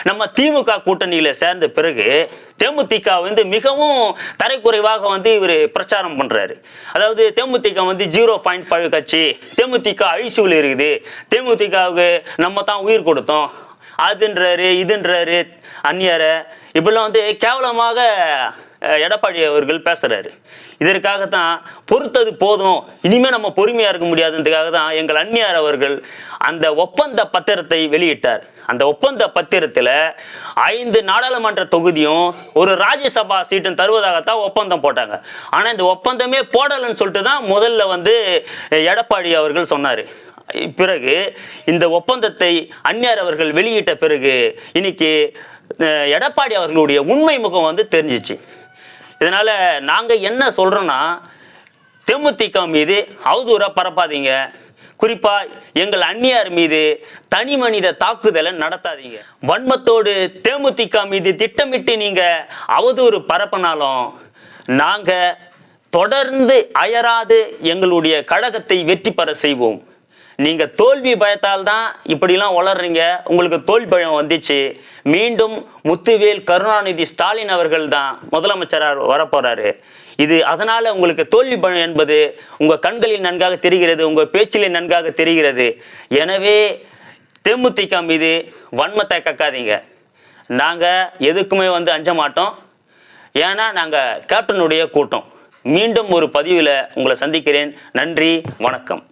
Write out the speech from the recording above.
நம்ம திமுக கூட்டணியில சேர்ந்த பிறகு தேமுதிக மிகவும் தரைக்குறைவாக இவர் பிரச்சாரம் பண்றாரு. அதாவது தேமுதிக 0.5 கட்சி, தேமுதிக ஐசியூல இருக்குது, தேமுதிகவுக்கு நம்ம தான் உயிர் கொடுத்தோம், அதுன்றாரு இதுன்றாரு அந்நியார இப்படிலாம் கேவலமாக எடப்பாடி அவர்கள் பேசுறாரு. இதற்காகத்தான் பொறுத்தது போதும், இனிமே நம்ம பொறுமையா இருக்க முடியாதுன்றதுக்காக தான் எங்கள் அந்நியார் அவர்கள் அந்த ஒப்பந்த பத்திரத்தை வெளியிட்டார். அந்த ஒப்பந்த பத்திரத்தில் 5 நாடாளுமன்ற தொகுதியும் ஒரு ராஜ்யசபா சீட்டும் தருவதாகத்தான் ஒப்பந்தம் போட்டாங்க. ஆனால் இந்த ஒப்பந்தமே போடலைன்னு சொல்லிட்டு தான் முதல்ல எடப்பாடி அவர்கள் சொன்னார். பிறகு இந்த ஒப்பந்தத்தை அந்நியார் அவர்கள் வெளியிட்ட பிறகு இன்னைக்கு எடப்பாடி அவர்களுடைய உண்மை முகம் தெரிஞ்சிச்சு. இதனால நாங்கள் என்ன சொல்றோம்னா, தேமுதிக மீது அவதூறா பரப்பாதீங்க, குறிப்பா எங்கள் அந்நியார் மீது தனி மனித தாக்குதலை நடத்தாதீங்க. வன்மத்தோடு தேமுதிக மீது திட்டமிட்டு நீங்க அவதூறு பரப்பினாலும் நாங்க தொடர்ந்து அயராது எங்களுடைய கழகத்தை வெற்றி பெற செய்வோம். நீங்க தோல்வி பயத்தால் தான் இப்படிலாம் வளர்றீங்க, உங்களுக்கு தோல்வி பயம் வந்துச்சு. மீண்டும் முத்துவேல் கருணாநிதி ஸ்டாலின் அவர்கள் தான் முதலமைச்சராக வரப்போறாரு. இது அதனால உங்களுக்கு தோல்வி பயம் என்பது உங்க கண்களில் நன்காக தெரிகிறது, உங்க பேச்சிலே நன்காக தெரிகிறது. எனவே தேமுதிக மீது வன்மத்தை கக்காதீங்க. நாங்க எதுக்குமே அஞ்ச மாட்டோம். ஏன்னா நாங்க கேப்டனுடைய கூட்டம். மீண்டும் ஒரு பதிவில் உங்களை சந்திக்கிறேன். நன்றி, வணக்கம்.